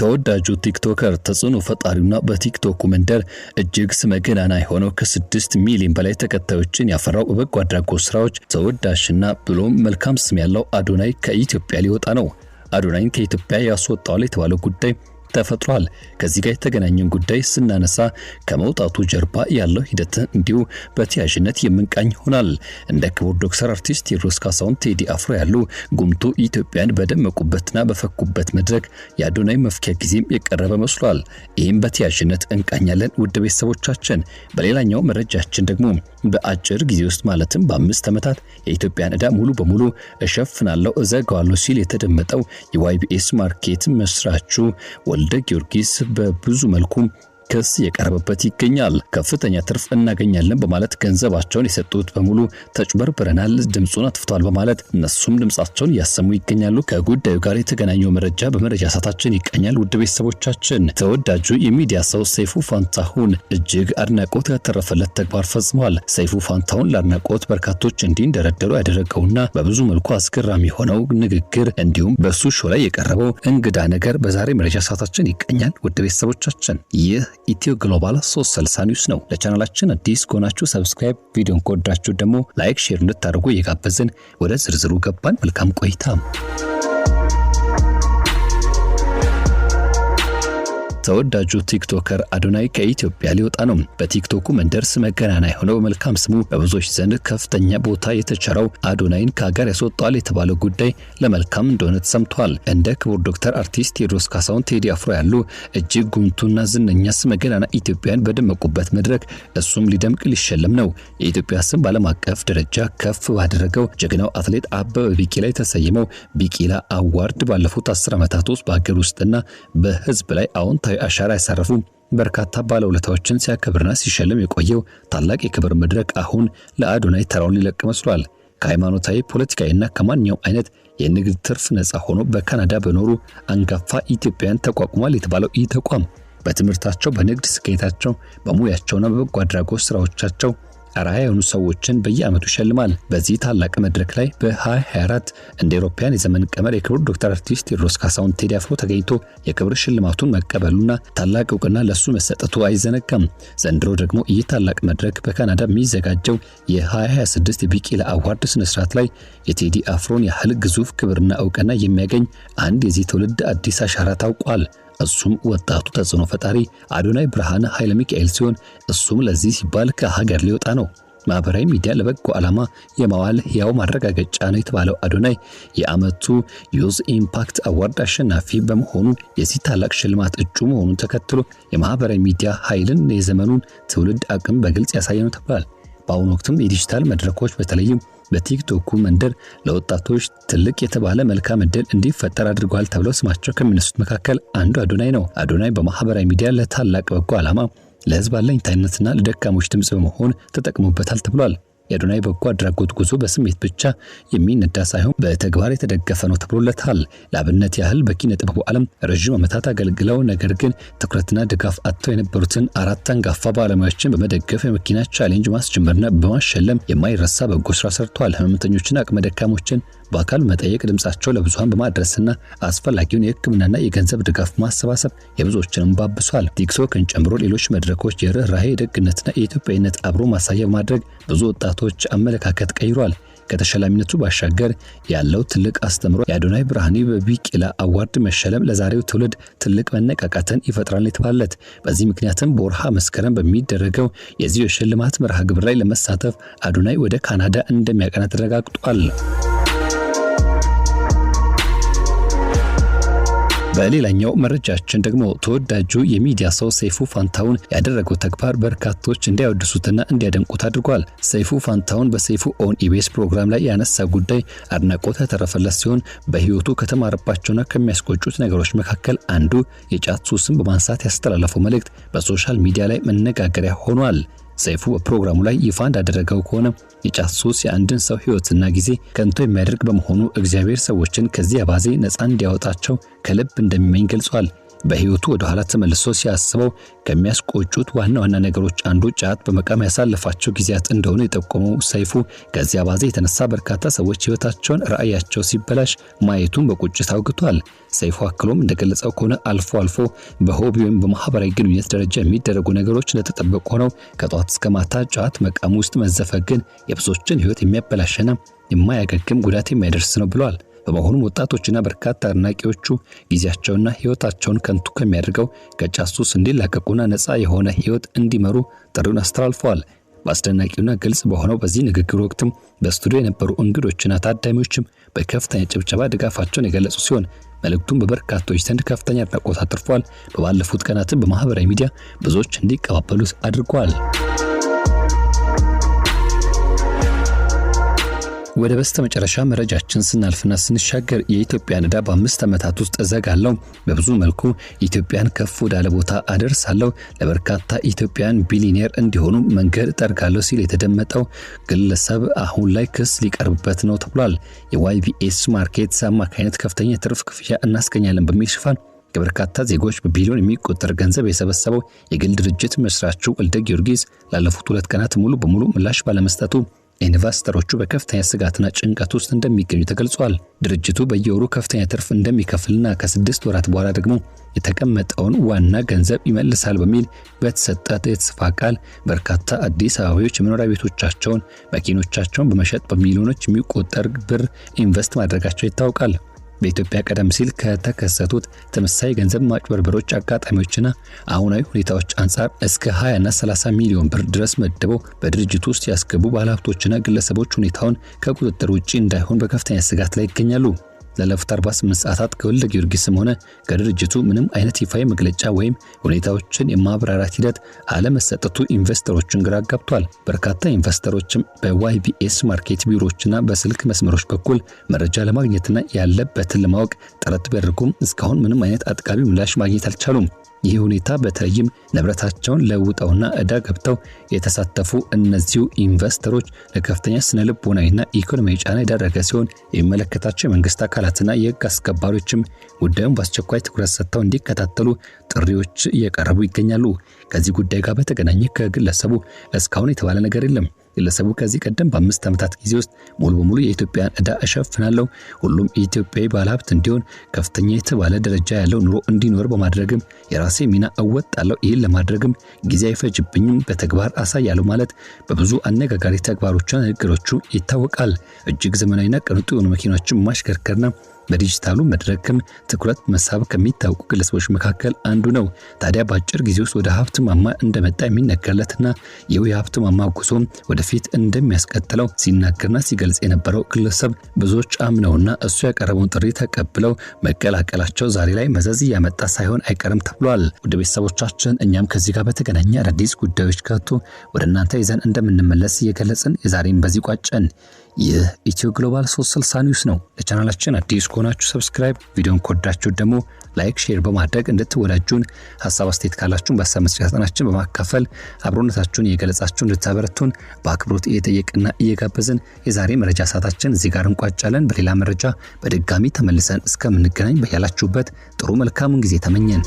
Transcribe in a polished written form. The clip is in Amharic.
ተወዳጁ ቲክቶከር ተጽዕኖ ፈጣሪውና በቲክቶክ መንደር እጅግ ስመገናና የሆነው ከ6 ሚሊዮን በላይ ተከታዮችን ያፈራው በበጎ አድራጎት ስራዎች ተወዳጅና ብሎም መልካም ስም ያለው አዶናይ ከኢትዮጵያ ሊወጣ ነው። አዶናይን ከኢትዮጵያ ያስወጣው የተባለው ጉዳይ ተፈጥሯል። ከዚህ ጋር የተገናኘን ጉዳይ ስናነሳ ከመውጣቱ ጀርባ ያለው ሂደት እንዲሁ በተያያዥነት የምንቃኝ ሆናል። እንደ ክቡር ዶክተር አርቲስት ቴዎድሮስ ካሳሁን ቴዲ አፍሮ ያሉ ጉምቱ ኢትዮጵያን በደመቁበትና በፈኩበት መድረክ የአዶናይ መፍኪያ ጊዜም የቀረበ መስሏል። ይህም በተያያዥነት እንቃኛለን ውድ ቤተሰቦቻችን። በሌላኛው መረጃችን ደግሞ በአጭር ጊዜ ውስጥ ማለትም በ5 ዓመታት የኢትዮጵያን ዕዳ ሙሉ በሙሉ እሸፍናለሁ እዘጋዋለሁ ሲል የተደመጠው የዋይቢኤስ ማርኬት መስራቹ ወልደ ጊዮርጊስ በብዙ መልኩ ክስ የቀረበበት ይገኛል። ከፍተኛ ትርፍ እናገኛለን በማለት ገንዘባቸውን የሰጡት በሙሉ ተጭበርብረናል፣ ድምጹን አጥፍቷል በማለት እነሱም ድምጻቸውን ያሰሙ ይገኛሉ። ከጉዳዩ ጋር የተገናኘው መረጃ በመረጃ ሰዓታችን ይቀኛል። ውድ ቤተሰቦቻችን ተወዳጁ የሚዲያ ሰው ሰይፉ ፋንታሁን እጅግ አድናቆት ያተረፈለት ተግባር ፈጽሟል። ሰይፉ ፋንታሁን ለአድናቆት በርካቶች እንዲንደረደሩ ያደረገውና በብዙ መልኩ አስገራሚ ሆነው ንግግር እንዲሁም በሱ ሾው ላይ የቀረበው እንግዳ ነገር በዛሬ መረጃ ሰዓታችን ይቀኛል። ውድ ቤተሰቦቻችን ይህ ኢትዮ ግሎባል 360 ኒውስ ነው። ለቻናላችን አዲስ ከሆናችሁ ሰብስክራይብ፣ ቪዲዮን ከወደዳችሁ ደግሞ ላይክ፣ ሼር እንድታደርጉ እየጋበዝን ወደ ዝርዝሩ ገባን። መልካም ቆይታ። ተወዳጁ ቲክቶከር አዶናይ ከኢትዮጵያ ሊወጣ ነው። በቲክቶኩ መንደር ስመገናና የሆነው መልካም ስሙ በብዙዎች ዘንድ ከፍተኛ ቦታ የተቸረው አዶናይን ከሀገር ያስወጣል የተባለው ጉዳይ ለመልካም እንደሆነ ተሰምቷል። እንደ ክቡር ዶክተር አርቲስት ቴዎድሮስ ካሳሁን ቴዲ አፍሮ ያሉ እጅግ ጉምቱና ዝነኛ ስመገናና ኢትዮጵያን በደመቁበት መድረክ እሱም ሊደምቅ ሊሸለም ነው። የኢትዮጵያ ስም በዓለም አቀፍ ደረጃ ከፍ ባደረገው ጀግናው አትሌት አበበ ቢቂላ የተሰየመው ቢቂላ አዋርድ ባለፉት 10 ዓመታት ውስጥ በሀገር ውስጥና በህዝብ ላይ አዎንታዊ አሻራ ያሳረፉ በርካታ ባለውለታዎችን ሲያከብርና ሲሸለም የቆየው ታላቅ የክብር መድረክ አሁን ለአዶናይ ተራውን ሊለቅ መስሏል። ከሃይማኖታዊ ፖለቲካዊና ከማንኛውም አይነት የንግድ ትርፍ ነፃ ሆኖ በካናዳ በኖሩ አንጋፋ ኢትዮጵያውያን ተቋቁሟል የተባለው ይህ ተቋም በትምህርታቸው፣ በንግድ ስኬታቸው፣ በሙያቸውና በበጎ አድራጎት ስራዎቻቸው አርአያ የሆኑ ሰዎችን በየዓመቱ ይሸልማል። በዚህ ታላቅ መድረክ ላይ በ2024 እንደ አውሮፓውያን የዘመን ቀመር የክብር ዶክተር አርቲስት ቴዎድሮስ ካሳሁን ቴዲ አፍሮ ተገኝቶ የክብር ሽልማቱን መቀበሉና ታላቅ ዕውቅና ለሱ መሰጠቱ አይዘነጋም። ዘንድሮ ደግሞ ይህ ታላቅ መድረክ በካናዳ የሚዘጋጀው የ2026 የቢቂላ አዋርድ ስነ ስርዓት ላይ የቴዲ አፍሮን ያህል ግዙፍ ክብርና ዕውቅና የሚያገኝ አንድ የዚህ ትውልድ አዲስ አሻራ ታውቋል። እሱም ወጣቱ ተጽዕኖ ፈጣሪ አዶናይ ብርሃነ ኃይለ ሚካኤል ሲሆን እሱም ለዚህ ሲባል ከሀገር ሊወጣ ነው። ማህበራዊ ሚዲያ ለበጎ ዓላማ የማዋል ያው ማረጋገጫ ነው የተባለው አዶናይ የዓመቱ ዩዝ ኢምፓክት አዋርድ አሸናፊ በመሆኑ የዚህ ታላቅ ሽልማት እጩ መሆኑን ተከትሎ የማህበራዊ ሚዲያ ኃይልን የዘመኑን ትውልድ አቅም በግልጽ ያሳየ ነው ተብሏል። በአሁኑ ወቅትም የዲጂታል መድረኮች በተለይም በቲክቶክ መንደር ለወጣቶች ትልቅ የተባለ መልካም ዕድል እንዲፈጠር አድርጓል ተብለው ስማቸው ከሚነሱት መካከል አንዱ አዶናይ ነው። አዶናይ በማህበራዊ ሚዲያ ለታላቅ በጎ ዓላማ ለህዝብ አለኝታነትና ለደካሞች ድምጽ በመሆን ተጠቅሞበታል ተብሏል። የአዶናይ በጎ አድራጎት ጉዞ በስሜት ብቻ የሚነዳ ሳይሆን በተግባር የተደገፈ ነው ተብሎለታል። ለአብነት ያህል በኪነ ጥበቡ ዓለም ረጅም ዓመታት አገልግለው ነገር ግን ትኩረትና ድጋፍ አጥተው የነበሩትን 4 አንጋፋ ባለሙያዎችን በመደገፍ የመኪና ቻሌንጅ ማስጀመርና በማሸለም የማይረሳ በጎ ስራ ሰርቷል። ህመምተኞችና አቅመ ደካሞችን በአካል መጠየቅ፣ ድምጻቸው ለብዙሃን በማድረስና አስፈላጊውን የህክምናና የገንዘብ ድጋፍ ማሰባሰብ የብዙዎችንም ባብሷል። ቲክቶክን ጨምሮ ሌሎች መድረኮች የርህራሄ፣ የደግነትና የኢትዮጵያዊነት አብሮ ማሳያ በማድረግ ብዙ ወጣቶች አመለካከት ቀይሯል። ከተሸላሚነቱ ባሻገር ያለው ትልቅ አስተምሮ የአዶናይ ብርሃኔ በቢቂላ አዋርድ መሸለም ለዛሬው ትውልድ ትልቅ መነቃቃትን ይፈጥራል የተባለት። በዚህ ምክንያትም በወርሃ መስከረም በሚደረገው የዚህ የሽልማት መርሃ ግብር ላይ ለመሳተፍ አዶናይ ወደ ካናዳ እንደሚያቀና ተረጋግጧል። በሌላኛው መረጃችን ደግሞ ተወዳጁ የሚዲያ ሰው ሰይፉ ፋንታሁን ያደረገው ተግባር በርካቶች እንዲያወድሱትና እንዲያደንቁት አድርጓል። ሰይፉ ፋንታሁን በሰይፉ ኦን ኢቢኤስ ፕሮግራም ላይ ያነሳ ጉዳይ አድናቆት ያተረፈለት ሲሆን በህይወቱ ከተማረባቸውና ከሚያስቆጩት ነገሮች መካከል አንዱ የጫት ሱስን በማንሳት ያስተላለፈው መልእክት በሶሻል ሚዲያ ላይ መነጋገሪያ ሆኗል። ሰይፉ በፕሮግራሙ ላይ ይፋ እንዳደረገው ከሆነ የጫት ሱስ የአንድን ሰው ህይወትና ጊዜ ከንቱ የሚያደርግ በመሆኑ እግዚአብሔር ሰዎችን ከዚህ አባዜ ነፃ እንዲያወጣቸው ከልብ እንደሚመኝ ገልጿል። በህይወቱ ወደ ኋላ ተመልሶ ሲያስበው ከሚያስቆጩት ዋና ነገሮች አንዱ ጫት በመቃም ያሳለፋቸው ጊዜያት እንደሆኑ የጠቆመው ሰይፉ ከዚያ ባዜ የተነሳ በርካታ ሰዎች ህይወታቸውን ራእያቸው ሲበላሽ ማየቱን በቁጭት አውግቷል። ሰይፉ አክሎም እንደገለጸው ከሆነ አልፎ በሆቢ ወይም በማህበራዊ ግንኙነት ደረጃ የሚደረጉ ነገሮች ለተጠበቁ ሆነው ከጧት እስከ ማታ ጫት መቃም ውስጥ መዘፈቅ ግን የብዙዎችን ህይወት የሚያበላሽና የማያገግም ጉዳት የሚያደርስ ነው ብሏል። በመሆኑም ወጣቶችና በርካታ አድናቂዎቹ ጊዜያቸውና ህይወታቸውን ከንቱ ከሚያደርገው ከጫት ሱስ እንዲላቀቁና ነፃ የሆነ ህይወት እንዲመሩ ጥሪውን አስተላልፈዋል። በአስደናቂውና ግልጽ በሆነው በዚህ ንግግር ወቅትም በስቱዲዮ የነበሩ እንግዶችና ታዳሚዎችም በከፍተኛ ጭብጨባ ድጋፋቸውን የገለጹ ሲሆን መልእክቱም በበርካቶች ዘንድ ከፍተኛ አድናቆት አትርፏል። በባለፉት ቀናትም በማህበራዊ ሚዲያ ብዙዎች እንዲቀባበሉት አድርጓል። ወደ በስተመጨረሻ መረጃችን ስናልፍና ስንሻገር የኢትዮጵያን ዕዳ በ5 ዓመታት ውስጥ እዘጋለሁ፣ በብዙ መልኩ ኢትዮጵያን ከፍ ወዳለ ቦታ አደርሳለሁ፣ ለበርካታ ኢትዮጵያን ቢሊዮኔር እንዲሆኑ መንገድ ጠርጋለሁ ሲል የተደመጠው ግለሰብ አሁን ላይ ክስ ሊቀርብበት ነው ተብሏል። የዋይቢኤስ ማርኬት አማካኝነት ከፍተኛ ትርፍ ክፍያ እናስገኛለን በሚል ሽፋን ከበርካታ ዜጎች በቢሊዮን የሚቆጠር ገንዘብ የሰበሰበው የግል ድርጅት መስራቹ ወልደ ጊዮርጊስ ላለፉት 2 ቀናት ሙሉ በሙሉ ምላሽ ባለመስጠቱ ኢንቨስተሮቹ በከፍተኛ ስጋትና ጭንቀት ውስጥ እንደሚገኙ ተገልጿል። ድርጅቱ በየወሩ ከፍተኛ ትርፍ እንደሚከፍልና ከ6 ወራት በኋላ ደግሞ የተቀመጠውን ዋና ገንዘብ ይመልሳል በሚል በተሰጠ የተስፋ ቃል በርካታ አዲስ አበባዎች መኖሪያ ቤቶቻቸውን፣ መኪኖቻቸውን በመሸጥ በሚሊዮኖች የሚቆጠር ብር ኢንቨስት ማድረጋቸው ይታወቃል። በኢትዮጵያ ቀደም ሲል ከተከሰቱት ተመሳሳይ ገንዘብ ማጭበርበሮች አጋጣሚዎችና አሁናዊ ሁኔታዎች አንጻር እስከ 20 እና 30 ሚሊዮን ብር ድረስ መድበው በድርጅቱ ውስጥ ያስገቡ ባለሀብቶችና ግለሰቦች ሁኔታውን ከቁጥጥር ውጪ እንዳይሆን በከፍተኛ ስጋት ላይ ይገኛሉ። ላለፉት 48 ሰዓታት ከወልደ ጊዮርጊስም ሆነ ከድርጅቱ ምንም አይነት ይፋዊ መግለጫ ወይም ሁኔታዎችን የማብራራት ሂደት አለመሰጠቱ ኢንቨስተሮችን ግራ አጋብቷል። በርካታ ኢንቨስተሮችም በዋይቢኤስ ማርኬት ቢሮዎችና በስልክ መስመሮች በኩል መረጃ ለማግኘትና ያለበትን ለማወቅ ጥረት ቢያደርጉም እስካሁን ምንም አይነት አጥጋቢ ምላሽ ማግኘት አልቻሉም። ይህ ሁኔታ በተለይም ንብረታቸውን ለውጠውና ዕዳ ገብተው የተሳተፉ እነዚሁ ኢንቨስተሮች ለከፍተኛ ስነልቦናዊና ኢኮኖሚያዊ ጫና የዳረገ ሲሆን የሚመለከታቸው የመንግስት አካላትና የህግ አስከባሪዎችም ጉዳዩን በአስቸኳይ ትኩረት ሰጥተው እንዲከታተሉ ጥሪዎች እየቀረቡ ይገኛሉ። ከዚህ ጉዳይ ጋር በተገናኘ ከግለሰቡ እስካሁን የተባለ ነገር የለም። ግለሰቡ ከዚህ ቀደም በ5 ዓመታት ጊዜ ውስጥ ሙሉ በሙሉ የኢትዮጵያን ዕዳ እሸፍናለሁ፣ ሁሉም ኢትዮጵያዊ ባለሀብት እንዲሆን፣ ከፍተኛ የተባለ ደረጃ ያለው ኑሮ እንዲኖር በማድረግም የራሴ ሚና እወጣለሁ፣ ይህን ለማድረግም ጊዜ አይፈጅብኝም፣ በተግባር አሳያለሁ ማለት በብዙ አነጋጋሪ ተግባሮችና ንግግሮቹ ይታወቃል። እጅግ ዘመናዊና ቅንጡ የሆኑ መኪናዎችን ማሽከርከርና በዲጂታሉ መድረክም ትኩረት መሳብ ከሚታወቁ ግለሰቦች መካከል አንዱ ነው። ታዲያ በአጭር ጊዜ ውስጥ ወደ ሀብት ማማ እንደመጣ የሚነገርለትና ይህ የሀብት ማማ ጉዞ ወደፊት እንደሚያስቀጥለው ሲናገርና ሲገልጽ የነበረው ግለሰብ ብዙዎች አምነውና እሱ ያቀረበውን ጥሪ ተቀብለው መቀላቀላቸው ዛሬ ላይ መዘዝ ያመጣ ሳይሆን አይቀርም ተብሏል። ወደ ቤተሰቦቻችን እኛም ከዚህ ጋር በተገናኘ አዳዲስ ጉዳዮች ካቱ ወደ እናንተ ይዘን እንደምንመለስ እየገለጽን የዛሬን በዚህ ቋጨን። ይህ ኢትዮ ግሎባል 360 ኒውስ ነው። ለቻናላችን አዲስ ከሆናችሁ ሰብስክራይብ፣ ቪዲዮን ከወዳችሁ ደግሞ ላይክ፣ ሼር በማድረግ እንድትወዳጁን፣ ሐሳብ አስተያየት ካላችሁን በሐሳብ መስጫ ሳጥናችን በማካፈል አብሮነታችሁን እየገለጻችሁ እንድታበረቱን በአክብሮት እየጠየቅና እየጋበዝን የዛሬ መረጃ ሰዓታችን እዚህ ጋር እንቋጫለን። በሌላ መረጃ በድጋሚ ተመልሰን እስከምንገናኝ በያላችሁበት ጥሩ መልካሙን ጊዜ ተመኘን።